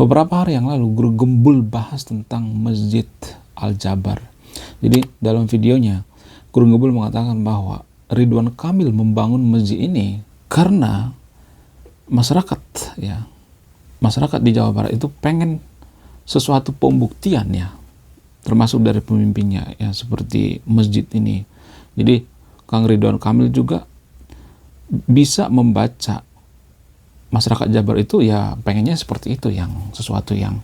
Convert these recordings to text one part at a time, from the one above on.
Beberapa hari yang lalu Guru Gembul bahas tentang Masjid Al-Jabar. Jadi dalam videonya Guru Gembul mengatakan bahwa Ridwan Kamil membangun masjid ini karena masyarakat di Jawa Barat itu pengen sesuatu pembuktian ya, termasuk dari pemimpinnya ya, seperti masjid ini. Jadi Kang Ridwan Kamil juga bisa membaca masyarakat Jabar itu ya pengennya seperti itu, yang sesuatu yang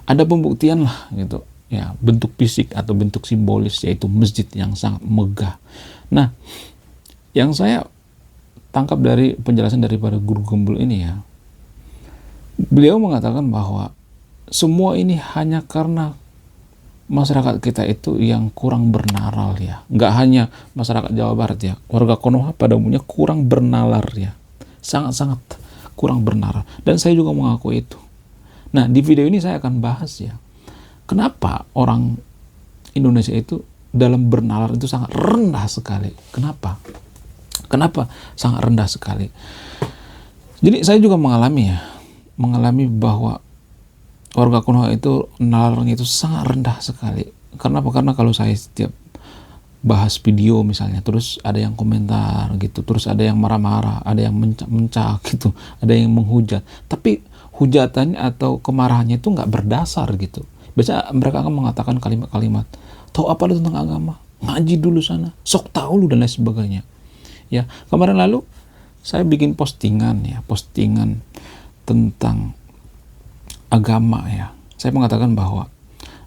ada pembuktian lah gitu ya, bentuk fisik atau bentuk simbolis, yaitu masjid yang sangat megah. Nah, yang saya tangkap dari penjelasan daripada Guru Gembul ini ya, beliau mengatakan bahwa semua ini hanya karena masyarakat kita itu yang kurang bernalar ya. Nggak hanya masyarakat Jawa Barat ya, warga Konoha pada umumnya kurang bernalar ya, sangat-sangat kurang bernalar, dan saya juga mengakui itu. Nah, di video ini saya akan bahas ya, kenapa orang Indonesia itu dalam bernalar itu sangat rendah sekali. Kenapa sangat rendah sekali? Jadi saya juga mengalami bahwa warga Konoha itu nalarnya itu sangat rendah sekali. Kenapa? Karena kalau saya setiap bahas video misalnya, terus ada yang komentar gitu, terus ada yang marah-marah, ada yang mencak gitu, ada yang menghujat, tapi hujatannya atau kemarahannya itu nggak berdasar gitu. Biasanya mereka akan mengatakan kalimat-kalimat, tahu apa lu tentang agama, ngaji dulu sana, sok tahu lu, dan lain sebagainya ya. Kemarin lalu saya bikin postingan tentang agama ya. Saya mengatakan bahwa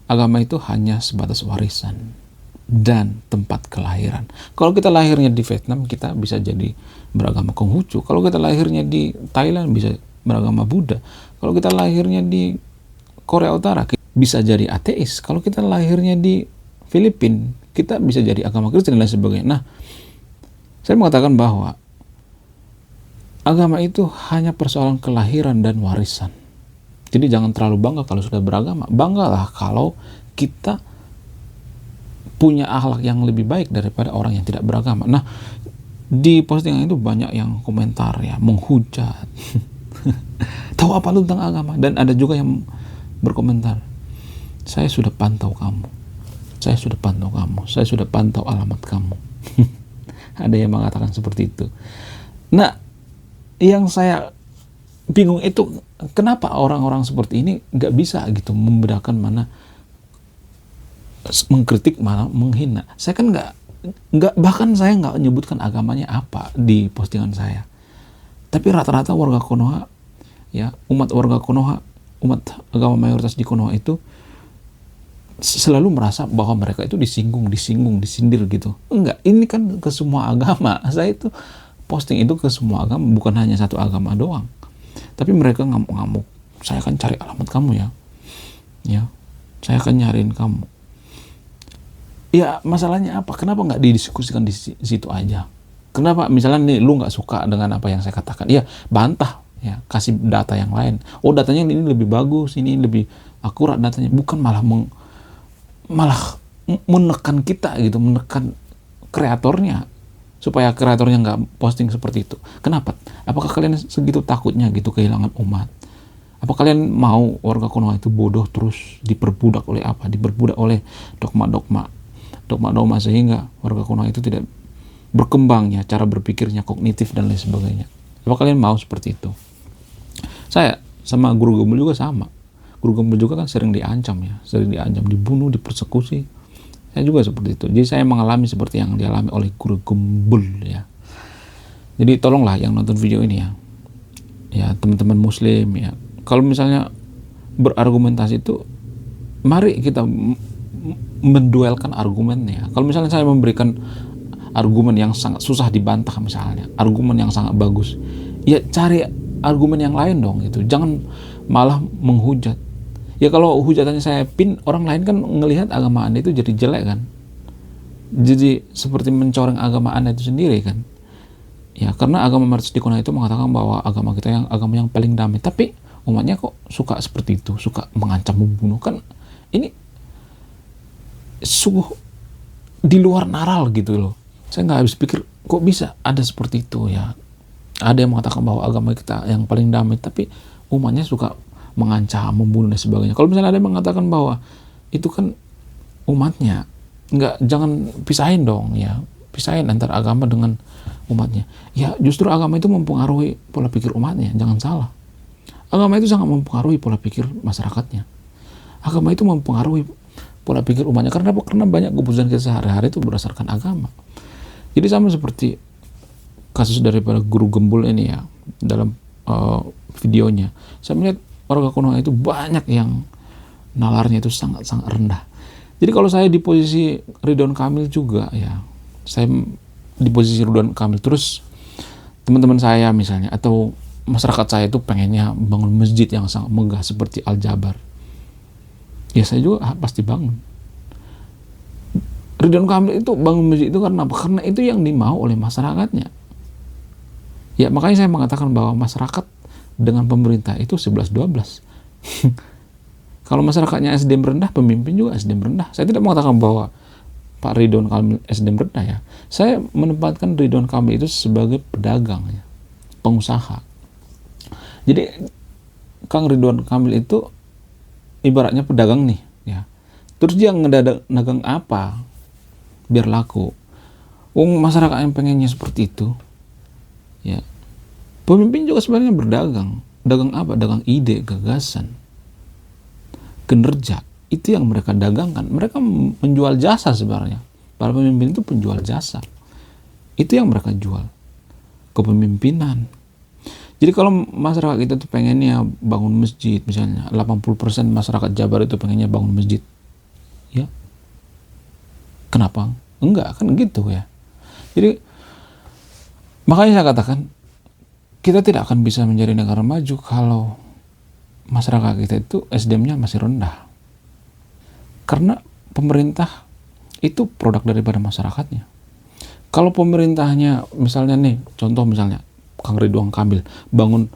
agama itu hanya sebatas warisan dan tempat kelahiran. Kalau kita lahirnya di Vietnam, kita bisa jadi beragama Konghucu. Kalau kita lahirnya di Thailand, bisa beragama Buddha. Kalau kita lahirnya di Korea Utara, kita bisa jadi ateis. Kalau kita lahirnya di Filipina, kita bisa jadi agama Kristen dan lain sebagainya. Nah, saya mengatakan bahwa agama itu hanya persoalan kelahiran dan warisan. Jadi jangan terlalu bangga kalau sudah beragama. Banggalah kalau kita punya akhlak yang lebih baik daripada orang yang tidak beragama. Nah, di postingan itu banyak yang komentar ya, menghujat. Tahu apa lu tentang agama? Dan ada juga yang berkomentar, saya sudah pantau kamu, saya sudah pantau alamat kamu. Ada yang mengatakan seperti itu. Nah, yang saya bingung itu, kenapa orang-orang seperti ini nggak bisa gitu membedakan mana mengkritik, mana menghina. Saya kan bahkan saya nggak menyebutkan agamanya apa di postingan saya, tapi rata-rata warga Konoha ya, umat agama mayoritas di Konoha itu selalu merasa bahwa mereka itu disinggung, disindir gitu. Enggak, ini kan ke semua agama. Saya itu posting itu ke semua agama, bukan hanya satu agama doang. Tapi mereka ngamuk-ngamuk, saya akan cari alamat kamu ya, saya akan nyariin kamu. Ya, masalahnya apa? Kenapa nggak didiskusikan di situ aja? Kenapa misalnya nih lu nggak suka dengan apa yang saya katakan? Ya, bantah ya, kasih data yang lain. Oh, datanya ini lebih bagus, ini lebih akurat datanya. Bukan malah menekan kita gitu, menekan kreatornya supaya kreatornya nggak posting seperti itu. Kenapa? Apakah kalian segitu takutnya gitu kehilangan umat? Apa kalian mau warga Konoha itu bodoh terus diperbudak oleh apa? Diperbudak oleh dogma sehingga warga Konoha itu tidak berkembang ya, cara berpikirnya, kognitif dan lain sebagainya. Apa kalian mau seperti itu? Saya sama Guru Gembul juga sama. Guru Gembul juga kan sering diancam, dibunuh, dipersekusi. Saya juga seperti itu. Jadi saya mengalami seperti yang dialami oleh Guru Gembul ya. Jadi tolonglah yang nonton video ini ya teman-teman Muslim ya, kalau misalnya berargumentasi itu, mari kita menduelkan argumennya. Kalau misalnya saya memberikan argumen yang sangat susah dibantah, misalnya argumen yang sangat bagus, ya cari argumen yang lain dong gitu. Jangan malah menghujat. Ya kalau hujatannya saya pin, orang lain kan ngelihat agama Anda itu jadi jelek kan. Jadi seperti mencoreng agama Anda itu sendiri kan. Ya, karena agama mayoritas di Konoha itu mengatakan bahwa agama kita yang agama yang paling damai, tapi umatnya kok suka seperti itu, suka mengancam membunuh. Kan ini sungguh di luar naral gitu loh. Saya nggak habis pikir kok bisa ada seperti itu ya. Ada yang mengatakan bahwa agama kita yang paling damai, tapi umatnya suka mengancam, membunuh dan sebagainya. Kalau misalnya ada yang mengatakan bahwa itu kan umatnya, jangan pisahin dong ya, pisahin antara agama dengan umatnya. Ya justru agama itu mempengaruhi pola pikir umatnya, jangan salah. Agama itu sangat mempengaruhi pola pikir masyarakatnya. Agama itu mempengaruhi pola pikir umatnya. Karena banyak keputusan kita sehari-hari itu berdasarkan agama. Jadi sama seperti kasus daripada guru gembul ini ya, dalam videonya, saya melihat warga Konoha itu banyak yang nalarnya itu sangat-sangat rendah. Jadi kalau saya di posisi Ridwan Kamil juga ya, saya di posisi Ridwan Kamil, terus teman-teman saya misalnya atau masyarakat saya itu pengennya bangun masjid yang sangat megah seperti Al-Jabar, ya saya juga pasti bangun. Ridwan Kamil itu bangun masjid itu karena apa? Karena itu yang dimau oleh masyarakatnya. Ya makanya saya mengatakan bahwa masyarakat dengan pemerintah itu 11-12. Kalau masyarakatnya SDM rendah, pemimpin juga SDM rendah. Saya tidak mengatakan bahwa Pak Ridwan Kamil SDM rendah ya. Saya menempatkan Ridwan Kamil itu sebagai pedagang ya, pengusaha. Jadi Kang Ridwan Kamil itu ibaratnya pedagang nih ya. Terus dia ngedagang apa biar laku? Masyarakat yang pengennya seperti itu ya. Pemimpin juga sebenarnya berdagang. Dagang apa? Dagang ide, gagasan, kinerja. Itu yang mereka dagangkan. Mereka menjual jasa sebenarnya. Para pemimpin itu penjual jasa. Itu yang mereka jual. Kepemimpinan. Jadi kalau masyarakat kita tuh pengennya bangun masjid, misalnya 80% masyarakat Jabar itu pengennya bangun masjid, ya kenapa enggak, kan gitu ya. Jadi makanya saya katakan kita tidak akan bisa menjadi negara maju kalau masyarakat kita itu SDM-nya masih rendah, karena pemerintah itu produk daripada masyarakatnya. Kalau pemerintahnya misalnya nih, contoh misalnya Kang Ridwan Kamil bangun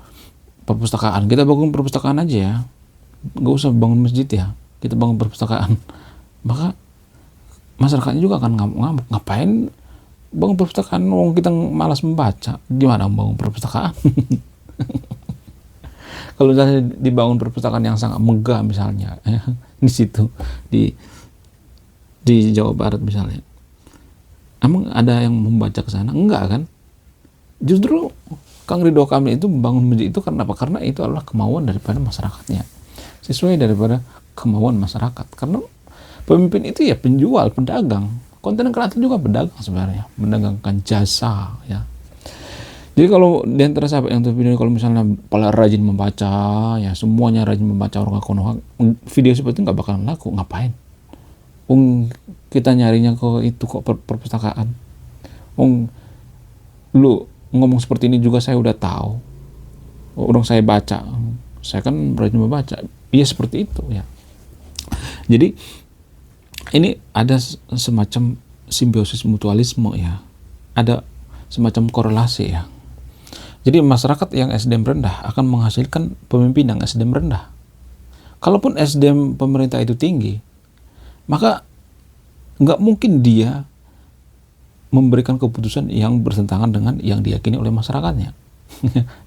perpustakaan, kita bangun perpustakaan aja ya, nggak usah bangun masjid ya, kita bangun perpustakaan, maka masyarakatnya juga akan ngamuk. Ngapain bangun perpustakaan, kita malas membaca, gimana bangun perpustakaan? Kalau misalnya dibangun perpustakaan yang sangat megah misalnya ya, di situ di Jawa Barat misalnya, emang ada yang membaca ke sana? Enggak kan? Justru Kang Ridwan Kamil itu membangun masjid itu karena apa? Karena itu adalah kemauan daripada masyarakatnya, sesuai daripada kemauan masyarakat. Karena pemimpin itu ya penjual, pedagang. Konten kreator juga pedagang sebenarnya, mendagangkan jasa ya. Jadi kalau di antara sahabat yang video, kalau misalnya pala rajin membaca ya, semuanya rajin membaca orang Konoha, video seperti itu nggak bakalan laku. Ngapain? Kita nyarinya ke itu kok perpustakaan. Lu ngomong seperti ini juga saya udah tahu. Udah saya baca. Saya kan rajin membaca. Iya seperti itu ya. Jadi ini ada semacam simbiosis mutualisme ya. Ada semacam korelasi ya. Jadi masyarakat yang SDM rendah akan menghasilkan pemimpin yang SDM rendah. Kalaupun SDM pemerintah itu tinggi, maka nggak mungkin dia memberikan keputusan yang bertentangan dengan yang diyakini oleh masyarakatnya.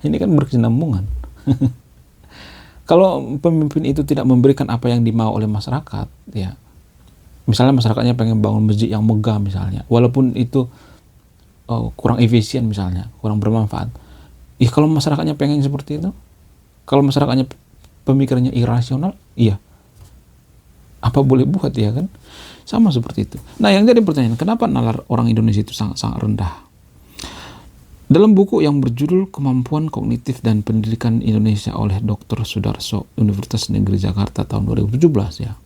Ini kan berkesinambungan. Kalau pemimpin itu tidak memberikan apa yang dimau oleh masyarakat, ya, misalnya masyarakatnya pengen bangun masjid yang megah misalnya, walaupun itu kurang efisien misalnya, kurang bermanfaat. Kalau masyarakatnya pengen seperti itu, kalau masyarakatnya pemikirannya irasional, iya, apa boleh buat ya kan? Sama seperti itu. Nah, yang jadi pertanyaan, kenapa nalar orang Indonesia itu sangat rendah? Dalam buku yang berjudul Kemampuan Kognitif dan Pendidikan Indonesia oleh Dr. Sudarso, Universitas Negeri Jakarta tahun 2017 ya.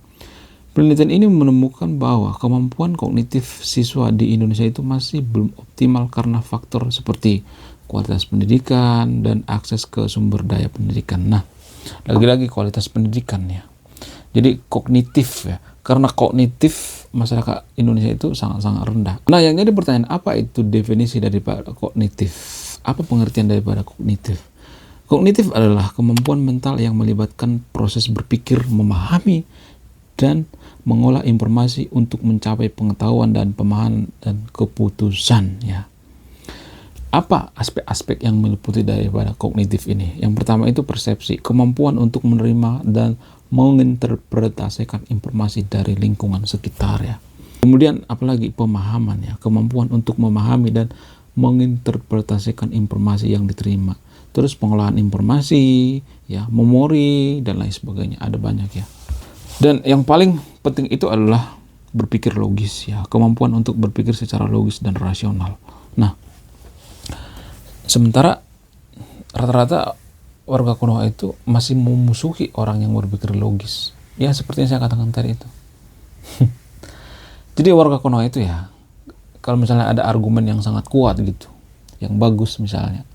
Penelitian ini menemukan bahwa kemampuan kognitif siswa di Indonesia itu masih belum optimal karena faktor seperti kualitas pendidikan dan akses ke sumber daya pendidikan. Nah, lagi-lagi kualitas pendidikan ya. Jadi kognitif ya. Karena kognitif masyarakat Indonesia itu sangat-sangat rendah. Nah, yang jadi pertanyaan, apa itu definisi daripada kognitif? Apa pengertian daripada kognitif? Kognitif adalah kemampuan mental yang melibatkan proses berpikir, memahami, dan mengolah informasi untuk mencapai pengetahuan dan pemahaman dan keputusan ya. Apa aspek-aspek yang meliputi daripada kognitif ini? Yang pertama itu persepsi, kemampuan untuk menerima dan menginterpretasikan informasi dari lingkungan sekitar ya. Kemudian apalagi pemahaman ya, kemampuan untuk memahami dan menginterpretasikan informasi yang diterima. Terus pengolahan informasi, ya, memori dan lain sebagainya, ada banyak ya. Dan yang paling penting itu adalah berpikir logis ya, kemampuan untuk berpikir secara logis dan rasional. Nah, sementara rata-rata warga Konoha itu masih memusuhi orang yang berpikir logis. Ya, seperti yang saya katakan tadi itu. Jadi warga Konoha itu ya, kalau misalnya ada argumen yang sangat kuat gitu, yang bagus misalnya,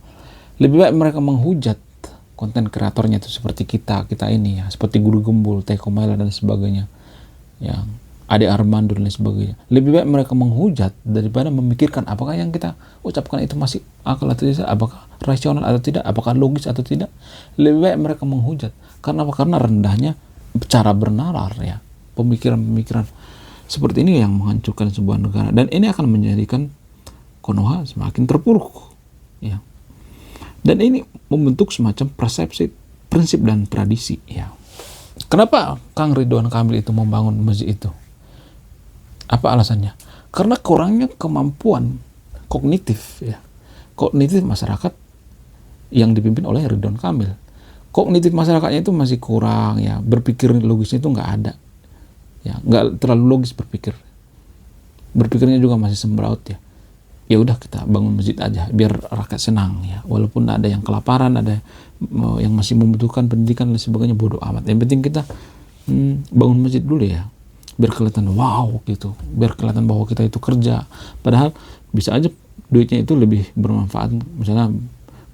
lebih baik mereka menghujat konten kreatornya itu seperti kita ini ya, seperti Guru Gembul, Teko Maila dan sebagainya, yang Ade Armando dan lain sebagainya. Lebih baik mereka menghujat daripada memikirkan apakah yang kita ucapkan itu masih akal atau tidak, apakah rasional atau tidak, apakah logis atau tidak. Lebih baik mereka menghujat. Karena apa? Karena rendahnya cara bernalar ya, pemikiran-pemikiran seperti ini yang menghancurkan sebuah negara, dan ini akan menjadikan Konoha semakin terpuruk ya. Dan ini membentuk semacam persepsi, prinsip dan tradisi ya. Kenapa Kang Ridwan Kamil itu membangun masjid itu? Apa alasannya? Karena kurangnya kemampuan kognitif ya. Kognitif masyarakat yang dipimpin oleh Ridwan Kamil. Kognitif masyarakatnya itu masih kurang ya, berpikir logisnya itu nggak ada. Ya, nggak terlalu logis berpikir. Berpikirnya juga masih sembraut ya. Ya udah, kita bangun masjid aja biar rakyat senang ya. Walaupun ada yang kelaparan, ada yang masih membutuhkan pendidikan dan sebagainya, bodoh amat. Yang penting kita bangun masjid dulu ya. Biar kelihatan wow gitu. Biar kelihatan bahwa kita itu kerja. Padahal bisa aja duitnya itu lebih bermanfaat, misalnya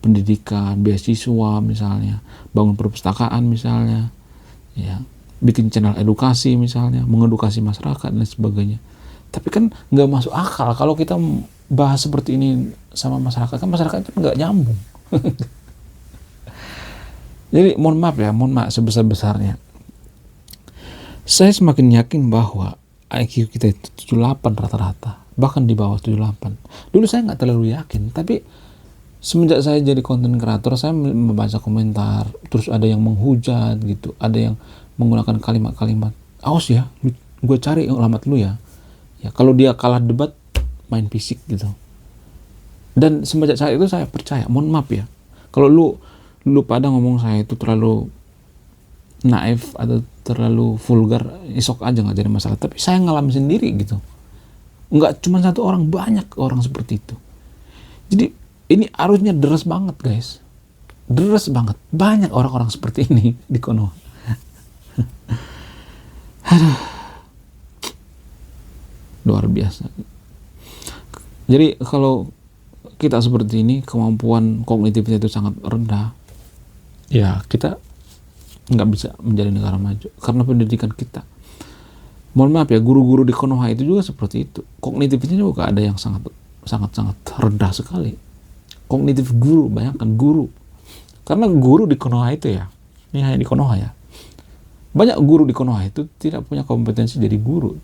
pendidikan, beasiswa misalnya, bangun perpustakaan misalnya, ya, bikin channel edukasi misalnya, mengedukasi masyarakat dan sebagainya. Tapi kan nggak masuk akal kalau kita bahas seperti ini sama masyarakat, kan masyarakat itu nggak nyambung. Jadi mohon maaf sebesar-besarnya. Saya semakin yakin bahwa IQ kita itu 78 rata-rata, bahkan di bawah 78. Dulu saya nggak terlalu yakin, tapi semenjak saya jadi konten kreator, saya membaca komentar, terus ada yang menghujat gitu, ada yang menggunakan kalimat-kalimat, awas ya, gue cari alamat lu ya. Ya, kalau dia kalah debat, main fisik gitu. Dan semenjak saat itu saya percaya, mohon maaf ya, kalau lu pada ngomong saya itu terlalu naif atau terlalu vulgar, isok aja, nggak jadi masalah. Tapi saya ngalamin sendiri gitu. Nggak cuma satu orang, banyak orang seperti itu. Jadi ini arusnya deras banget guys, deras banget. Banyak orang-orang seperti ini di Konoha. Aduh, luar biasa. Jadi kalau kita seperti ini, kemampuan kognitifnya itu sangat rendah, ya kita nggak bisa menjadi negara maju karena pendidikan kita. Mohon maaf ya, guru-guru di Konoha itu juga seperti itu. Kognitifnya juga ada yang sangat rendah sekali. Kognitif guru, bayangkan guru. Karena guru di Konoha itu ya, ini hanya di Konoha ya, banyak guru di Konoha itu tidak punya kompetensi jadi guru.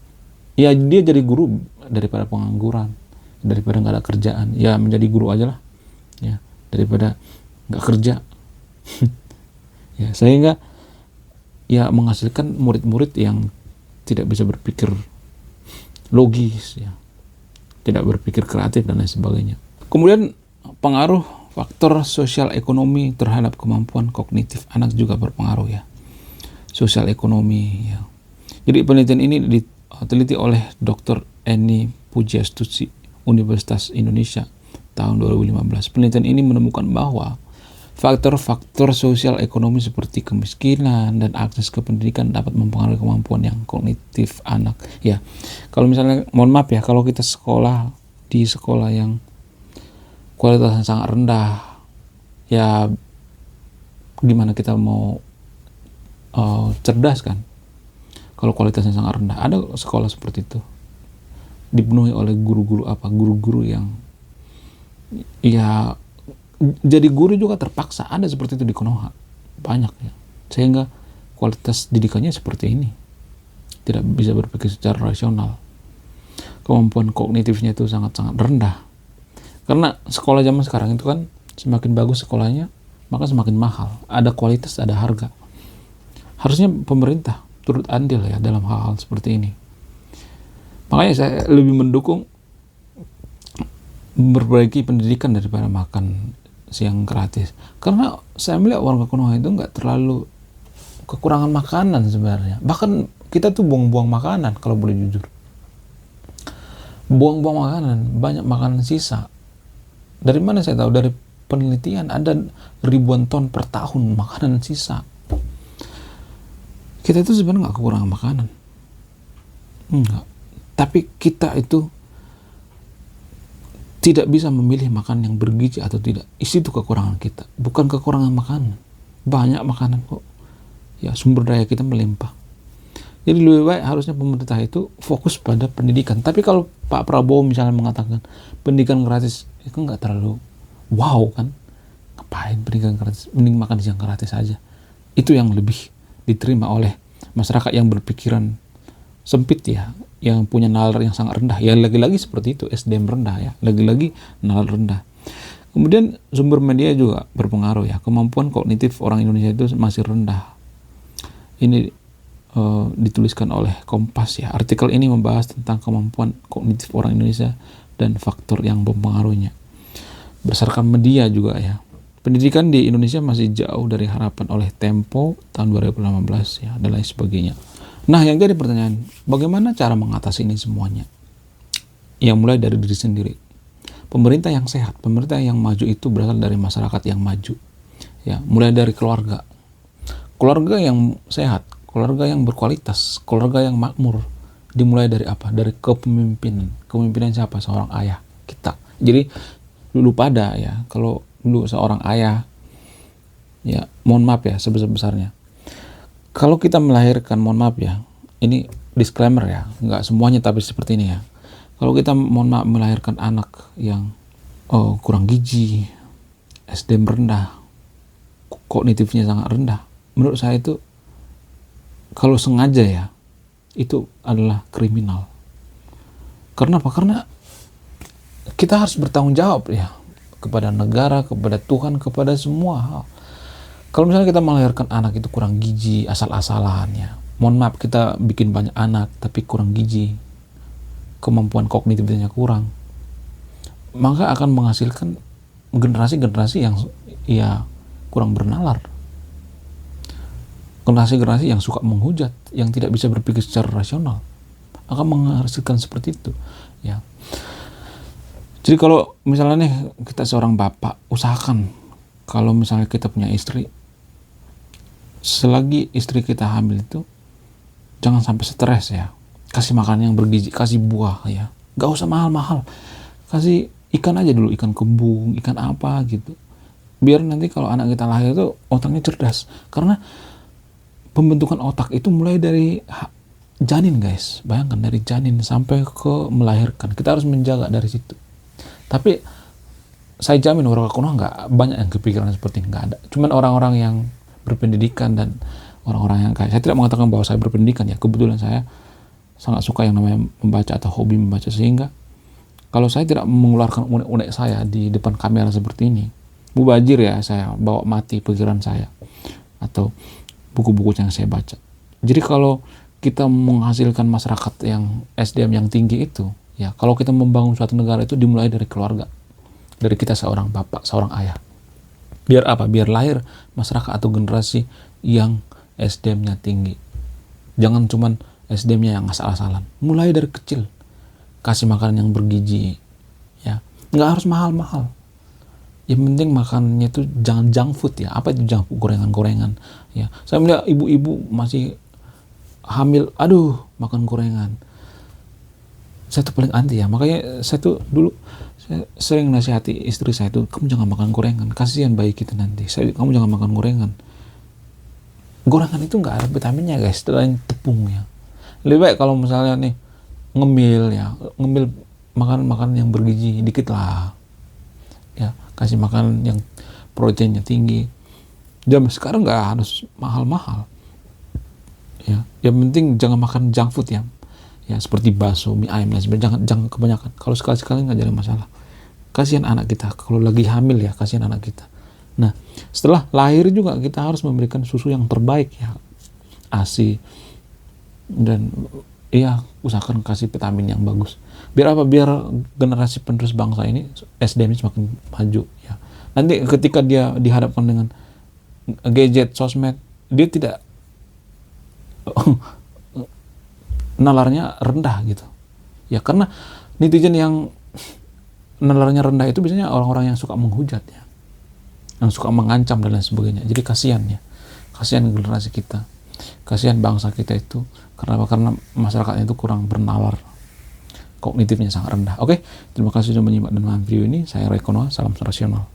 Ya dia jadi guru daripada pengangguran, daripada nggak ada kerjaan, ya menjadi guru aja lah ya, daripada nggak kerja. Ya, sehingga ya menghasilkan murid-murid yang tidak bisa berpikir logis ya, tidak berpikir kreatif dan lain sebagainya. Kemudian pengaruh faktor sosial ekonomi terhadap kemampuan kognitif anak juga berpengaruh ya. Sosial ekonomi ya. Jadi penelitian ini diteliti oleh Dr. Eni Pujiastuti Universitas Indonesia tahun 2015. Penelitian ini menemukan bahwa faktor-faktor sosial ekonomi seperti kemiskinan dan akses ke pendidikan dapat mempengaruhi kemampuan yang kognitif anak. Ya, kalau misalnya, mohon maaf ya, kalau kita sekolah di sekolah yang kualitasnya sangat rendah, ya gimana kita mau cerdas kan? Kalau kualitasnya sangat rendah, ada sekolah seperti itu dipenuhi oleh guru-guru yang ya, jadi guru juga terpaksa, ada seperti itu di Konoha, banyak ya, sehingga kualitas didikannya seperti ini, tidak bisa berpikir secara rasional, kemampuan kognitifnya itu sangat-sangat rendah. Karena sekolah zaman sekarang itu kan semakin bagus sekolahnya, maka semakin mahal. Ada kualitas, ada harga. Harusnya pemerintah turut andil ya dalam hal-hal seperti ini. Makanya saya lebih mendukung memperbaiki pendidikan daripada makan siang gratis. Karena saya melihat warga Konoha itu nggak terlalu kekurangan makanan sebenarnya. Bahkan kita tuh buang-buang makanan kalau boleh jujur. Buang-buang makanan, banyak makanan sisa. Dari mana saya tahu? Dari penelitian ada ribuan ton per tahun makanan sisa. Kita itu sebenarnya nggak kekurangan makanan. Enggak. Tapi kita itu tidak bisa memilih makan yang bergizi atau tidak. Itu kekurangan kita, bukan kekurangan makanan. Banyak makanan kok. Ya, sumber daya kita melimpah. Jadi lebih baik harusnya pemerintah itu fokus pada pendidikan. Tapi kalau Pak Prabowo misalnya mengatakan pendidikan gratis, itu nggak terlalu wow kan? Ngapain pendidikan gratis? Mending makan siang gratis aja. Itu yang lebih diterima oleh masyarakat yang berpikiran sempit ya, yang punya nalar yang sangat rendah. Ya lagi-lagi seperti itu, SDM rendah ya, lagi-lagi nalar rendah. Kemudian sumber media juga berpengaruh ya, kemampuan kognitif orang Indonesia itu masih rendah. Ini dituliskan oleh Kompas ya. Artikel ini membahas tentang kemampuan kognitif orang Indonesia dan faktor yang mempengaruhinya. Berdasarkan media juga ya, pendidikan di Indonesia masih jauh dari harapan oleh Tempo tahun 2018 ya, dan lain sebagainya. Nah, yang jadi pertanyaan, bagaimana cara mengatasi ini semuanya? Yang mulai dari diri sendiri. Pemerintah yang sehat, pemerintah yang maju itu berasal dari masyarakat yang maju. Ya, mulai dari keluarga. Keluarga yang sehat, keluarga yang berkualitas, keluarga yang makmur. Dimulai dari apa? Dari kepemimpinan. Kepemimpinan siapa? Seorang ayah, kita. Jadi dulu pada ya, kalau dulu seorang ayah, ya mohon maaf ya sebesar-besarnya, kalau kita melahirkan, mohon maaf ya, ini disclaimer ya, nggak semuanya tapi seperti ini ya. Kalau kita mohon maaf melahirkan anak yang kurang gizi, SDM rendah, kognitifnya sangat rendah, menurut saya itu kalau sengaja ya, itu adalah kriminal. Karena apa? Karena kita harus bertanggung jawab ya kepada negara, kepada Tuhan, kepada semua hal. Kalau misalnya kita melahirkan anak itu kurang gizi, asal-asalan ya, mohon maaf kita bikin banyak anak tapi kurang gizi, kemampuan kognitifnya kurang, maka akan menghasilkan generasi-generasi yang ya kurang bernalar, generasi-generasi yang suka menghujat, yang tidak bisa berpikir secara rasional, akan menghasilkan seperti itu ya. Jadi kalau misalnya nih kita seorang bapak, usahakan kalau misalnya kita punya istri, selagi istri kita hamil itu jangan sampai stres ya. Kasih makanan yang bergizi, kasih buah ya. Gak usah mahal-mahal. Kasih ikan aja dulu, ikan kembung, ikan apa gitu. Biar nanti kalau anak kita lahir itu otaknya cerdas. Karena pembentukan otak itu mulai dari janin guys. Bayangkan dari janin sampai ke melahirkan. Kita harus menjaga dari situ. Tapi saya jamin orang Konoha nggak banyak yang kepikiran seperti nggak ada. Cuman orang-orang yang berpendidikan dan orang-orang yang kaya. Saya tidak mengatakan bahwa saya berpendidikan ya. Kebetulan saya sangat suka yang namanya membaca atau hobi membaca, sehingga kalau saya tidak mengeluarkan unek-unek saya di depan kamera seperti ini, mubazir ya, saya bawa mati pikiran saya atau buku-buku yang saya baca. Jadi kalau kita menghasilkan masyarakat yang SDM yang tinggi itu ya, kalau kita membangun suatu negara itu dimulai dari keluarga, dari kita seorang bapak, seorang ayah. Biar apa? Biar lahir masyarakat atau generasi yang SDM-nya tinggi. Jangan cuman SDM-nya yang asal-asalan. Mulai dari kecil. Kasih makanan yang bergizi. Ya. Nggak harus mahal-mahal. Yang penting makanannya itu jangan junk food ya. Apa itu junk food? Gorengan-gorengan. Ya. Saya melihat ibu-ibu masih hamil. Aduh, makan gorengan. Saya tuh paling anti ya. Makanya saya tuh dulu saya sering nasihati istri saya tuh, kamu jangan makan gorengan, kasihan bayi kita nanti. Kamu jangan makan gorengan. Gorengan itu nggak ada vitaminnya guys, selain tepung ya. Lebih baik kalau misalnya nih ngemil ya, ngemil makan yang bergizi dikit lah. Ya, kasih makan yang proteinnya tinggi. Jam sekarang nggak harus mahal-mahal. Ya, yang penting jangan makan junk food ya. Ya seperti bakso, mie ayam dan sebagainya, jangan kebanyakan. Kalau sekali-sekali nggak jadi masalah. kasihan anak kita. Kalau lagi hamil ya, kasihan anak kita. Nah, setelah lahir juga kita harus memberikan susu yang terbaik ya, ASI, dan iya, usahakan kasih vitamin yang bagus. Biar apa? Biar generasi penerus bangsa ini SDM semakin maju ya. Nanti ketika dia dihadapkan dengan gadget, sosmed, dia tidak nalarnya rendah gitu. Ya karena netizen yang nalarnya rendah itu biasanya orang-orang yang suka menghujat ya, yang suka mengancam dan lain sebagainya. Jadi kasihan ya, kasihan generasi kita, kasihan bangsa kita itu. Karena masyarakatnya itu kurang bernalar, kognitifnya sangat rendah. Oke, terima kasih sudah menyimak dan memahami video ini. Saya Rekono, salam rasional.